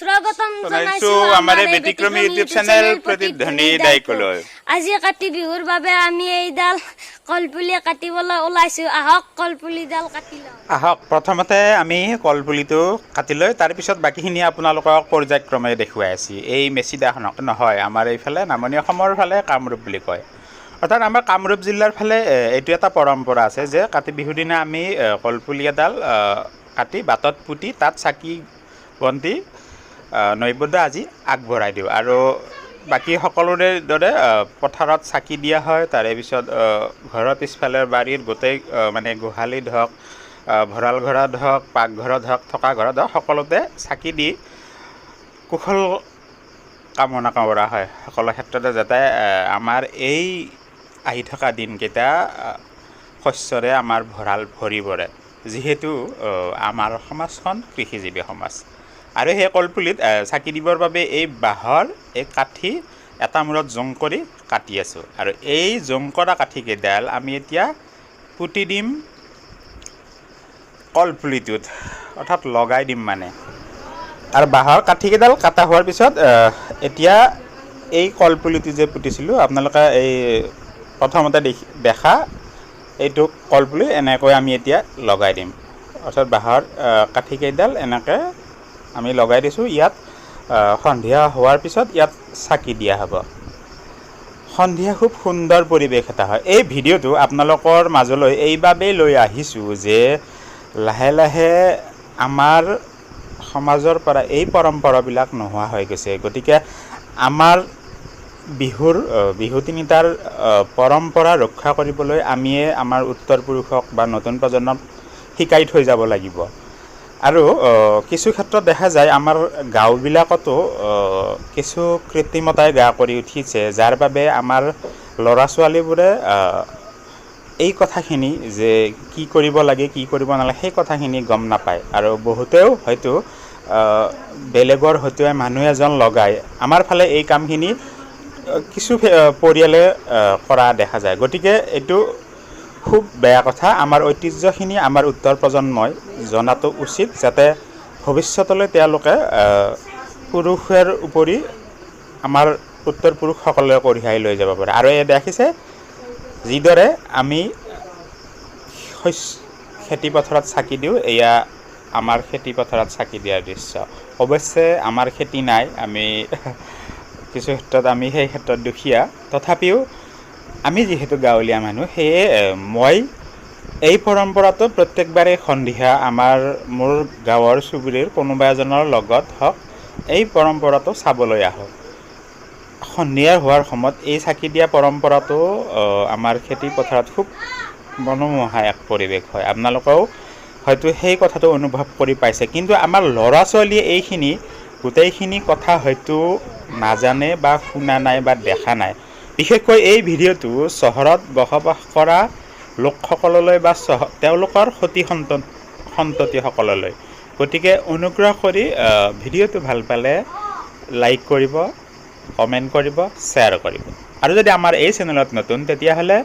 স্বাগতম জনাইছো আমাৰ ব্যতিক্ৰমী ইউটিউব চেনেল প্ৰতিধ্বনি দায়কলৈ। আজি কাতি বিহুৰ বাবে আমি এইডাল কলপুলি কাটিবলৈ ওলাইছো। আহক কলপুলিডাল কাটি লওঁ। আহক প্ৰথমতে আমি কলপুলিটো কাটি লৈ তাৰ পিছত বাকীখিনি আপোনালোকক পৰ্যায়ক্ৰমে দেখুৱাই আছি। এই মেচিদাখনক নহয়, আমাৰ এইফালে নামনি অসমৰ ফালে কামৰূপ বুলি কয়। অৰ্থাৎ আমাৰ কামৰূপ জিলাৰ ফালে এইটো এটা পৰম্পৰা আছে যে কাতি বিহুৰ দিনা আমি কলপুলি এডাল কাটি বাটত পুতি তাত চাকি বন্তি নৈবদ্য আজি আগবঢ়াই দিওঁ আৰু বাকী সকলোৰে দৰে পথাৰত চাকি দিয়া হয়। তাৰে পিছত ঘৰৰ পিছফালে বাৰীৰ গোটেই মানে গোহালিত হওক, ভঁৰাল ঘৰত হওক, পাকঘৰত হওক, থকা ঘৰত হওক, সকলোতে চাকি দি কুশল কামনা কৰা হয় সকলো ক্ষেত্ৰতে, যাতে আমাৰ এই আহি থকা দিনকেইটা শস্যৰে আমাৰ ভঁৰাল ভৰি পৰে, যিহেতু আমাৰ সমাজখন কৃষিজীৱী সমাজ। আৰু সেই কলপুলিত চাকি দিবৰ বাবে এই বাঁহৰ এই কাঠি এটা মূৰত জোং কৰি কাটি আছোঁ। আৰু এই জোং কৰা কাঠিকেইডাল আমি এতিয়া পুতি দিম কলপুলিটোত, অৰ্থাৎ লগাই দিম মানে। আৰু বাঁহৰ কাঠিকেইডাল কটা হোৱাৰ পিছত এতিয়া এই কলপুলিটো যে পুতিছিলোঁ, আপোনালোকে এই প্ৰথমতে দেখা এইটো কলপুলি এনেকৈ আমি এতিয়া লগাই দিম। অৰ্থাৎ বাঁহৰ কাঠিকেইডাল এনেকৈ আমি লগাই দিছোঁ। ইয়াত সন্ধিয়া হোৱাৰ পিছত ইয়াত চাকি দিয়া হ'ব। সন্ধিয়া খুব সুন্দৰ পৰিৱেশ এটা হয়। এই ভিডিঅ'টো আপোনালোকৰ মাজলৈ এইবাবেই লৈ আহিছোঁ যে লাহে লাহে আমাৰ সমাজৰ পৰা এই পৰম্পৰাবিলাক নোহোৱা হৈ গৈছে। গতিকে আমাৰ বিহু তিনিটাৰ পৰম্পৰা ৰক্ষা কৰিবলৈ আমিয়ে আমাৰ উত্তৰ পুৰুষক বা নতুন প্ৰজন্মক শিকাই থৈ যাব লাগিব। আৰু কিছু ক্ষেত্ৰত দেখা যায় আমাৰ গাঁওবিলাকতো কিছু কৃত্ৰিমতাই গা কৰি উঠিছে, যাৰ বাবে আমাৰ ল'ৰা ছোৱালীবোৰে এই কথাখিনি যে কি কৰিব লাগে কি কৰিব নালাগে সেই কথাখিনি গম নাপায়। আৰু বহুতেও হয়তো বেলেগৰ হয়তো মানুহ এজন লগাই আমাৰ ফালে এই কামখিনি কিছু পৰিয়ালে কৰা দেখা যায়। গতিকে এইটো খুব বেয়া কথা। আমাৰ ঐতিহ্যখিনি আমাৰ উত্তৰ প্ৰজন্মই জনাটো উচিত, যাতে ভৱিষ্যতলৈ তেওঁলোকে পুৰুষৰ উপৰি আমাৰ উত্তৰ পুৰুষসকলে কঢ়িয়াই লৈ যাব পাৰে। আৰু এই দেখিছে যিদৰে আমি খেতি পথাৰত চাকি দিওঁ, এয়া আমাৰ খেতি পথাৰত চাকি দিয়াৰ দৃশ্য। অৱশ্যে আমাৰ খেতি নাই, আমি কিছু ক্ষেত্ৰত আমি সেই ক্ষেত্ৰত দুখীয়া। তথাপিও আমি যিহেতু গাঁৱলীয়া মানুহ, সেয়ে মই এই পৰম্পৰাটো প্ৰত্যেকবাৰে সন্ধিয়া মোৰ গাঁৱৰ চুবুৰীৰ কোনোবা এজনৰ লগত হওক এই পৰম্পৰাটো চাবলৈ আহোঁ। সন্ধিয়া হোৱাৰ সময়ত এই চাকি দিয়া পৰম্পৰাটো আমাৰ খেতি পথাৰত খুব মনোমোহা এক পৰিৱেশ হয়। আপোনালোকেও হয়তো সেই কথাটো অনুভৱ কৰি পাইছে। কিন্তু আমাৰ ল'ৰা ছোৱালীয়ে এইখিনি গোটেইখিনি কথা হয়তো নাজানে বা শুনা নাই বা দেখা নাই। বিশেষকৈ এই ভিডিঅ'টো চহৰত বসবাস কৰা লোকসকললৈ বা তেওঁলোকৰ সতি সন্ততিসকললৈ। গতিকে অনুগ্ৰহ কৰি ভিডিঅ'টো ভাল পালে লাইক কৰিব, কমেণ্ট কৰিব, শ্বেয়াৰ কৰিব। আৰু যদি আমাৰ এই চেনেলত নতুন তেতিয়াহ'লে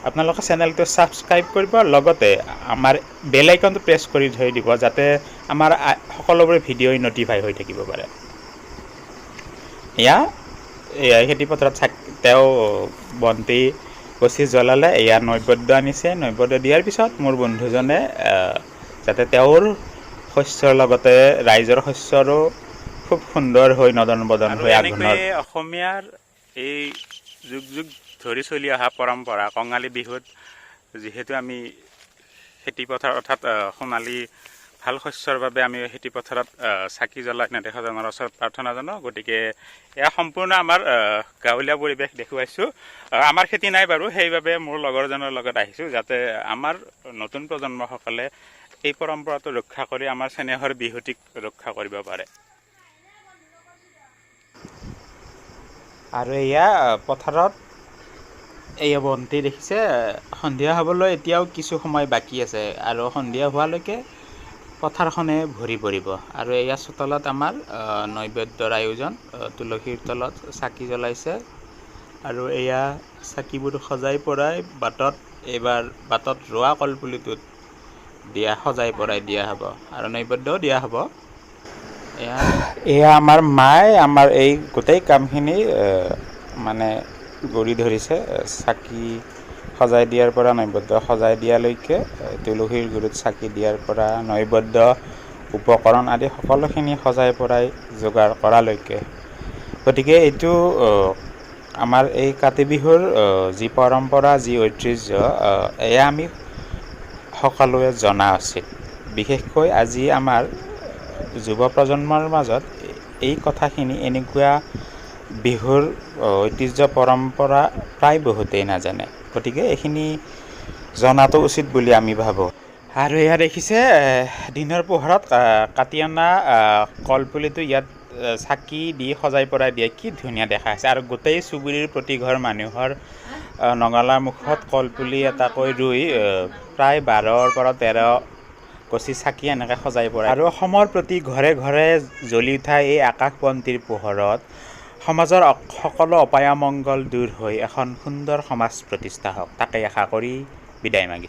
আপোনালোকে চেনেলটো ছাবস্ক্ৰাইব কৰিব, লগতে আমাৰ বেল আইকনটো প্ৰেছ কৰি থৈ দিব, যাতে আমাৰ সকলোবোৰ ভিডিঅ'ই নটিফাই হৈ থাকিব পাৰে। এয়া খেতি পথাৰত তেওঁ বন্তি গছি জ্বলালে, এয়া নৈবদ্য আনিছে। নৈবদ্য দিয়াৰ পিছত মোৰ বন্ধুজনে যাতে তেওঁৰ শস্যৰ লগতে ৰাইজৰ শস্যৰো খুব সুন্দৰ হৈ নদন বদন হৈ আঘোণৰ অসমীয়াৰ এই যুগ যুগ ধৰি চলি অহা পৰম্পৰা কঙালী বিহুত যিহেতু আমি খেতি পথাৰ অৰ্থাৎ সোণালী ভাল শস্যৰ বাবে আমি খেতি পথাৰত চাকি জ্বলাই নেদেখাজনৰ ওচৰত প্ৰাৰ্থনা জনাওঁ। গতিকে এয়া সম্পূৰ্ণ আমাৰ গাঁৱলীয়া পৰিৱেশ দেখুৱাইছোঁ। আমাৰ খেতি নাই বাৰু, সেইবাবে মোৰ লগৰজনৰ লগত আহিছোঁ, যাতে আমাৰ নতুন প্ৰজন্মসকলে এই পৰম্পৰাটো ৰক্ষা কৰি আমাৰ চেনেহৰ বিহুটিক ৰক্ষা কৰিব পাৰে। আৰু এয়া পথাৰত এয়া বন্তি দেখিছে, সন্ধিয়া হ'বলৈ এতিয়াও কিছু সময় বাকী আছে আৰু সন্ধিয়া হোৱালৈকে পথাৰখনে ভৰি পৰিব। আৰু এয়া চোতালত আমাৰ নৈবেদ্যৰ আয়োজন, তুলসীৰ তলত চাকি জ্বলাইছে। আৰু এয়া চাকিবোৰ সজাই পৰাই এইবাৰ বাটত ৰোৱা কলপুলিটোত সজাই পৰাই দিয়া হ'ব আৰু নৈবেদ্যও দিয়া হ'ব। এয়া আমাৰ মায়ে আমাৰ এই গোটেই কামখিনি মানে গঢ়ি ধৰিছে। চাকি সজাই দিয়াৰ পৰা নৈবদ্য সজাই দিয়ালৈকে, তুলসীৰ গুৰিত চাকি দিয়াৰ পৰা নৈবদ্য উপকৰণ আদি সকলোখিনি সজাই পৰাই যোগাৰ কৰালৈকে। গতিকে এইটো আমাৰ এই কাতি বিহুৰ যি পৰম্পৰা, যি ঐতিহ্য, এয়া আমি সকলোৱে জনা উচিত। বিশেষকৈ আজি আমাৰ যুৱ প্ৰজন্মৰ মাজত এই কথাখিনি, এনেকুৱা বিহুৰ ঐতিহ্য পৰম্পৰা প্ৰায় বহুতেই নাজানে। গতিকে এইখিনি জনাটো উচিত বুলি আমি ভাবোঁ। আৰু এয়া দেখিছে, দিনৰ পোহৰত কাটি অনা কলপুলিটো ইয়াত চাকি দি সজাই পৰাই দিয়ে, কি ধুনীয়া দেখা আছে। আৰু গোটেই চুবুৰীৰ প্ৰতি ঘৰ মানুহৰ নঙলাৰ মুখত কলপুলি এটাকৈ ৰুই প্ৰায় 12ৰ পৰা 13 গছি চাকি এনেকৈ সজাই পৰাই। আৰু অসমৰ প্ৰতি ঘৰে ঘৰে জ্বলি উঠা এই আকাশ বন্তিৰ পোহৰত সমাজৰ সকলো অপায় অমংগল দূৰ হৈ এখন সুন্দৰ সমাজ প্ৰতিষ্ঠা হওক, তাকেই আশা কৰি বিদায় মাগিছোঁ।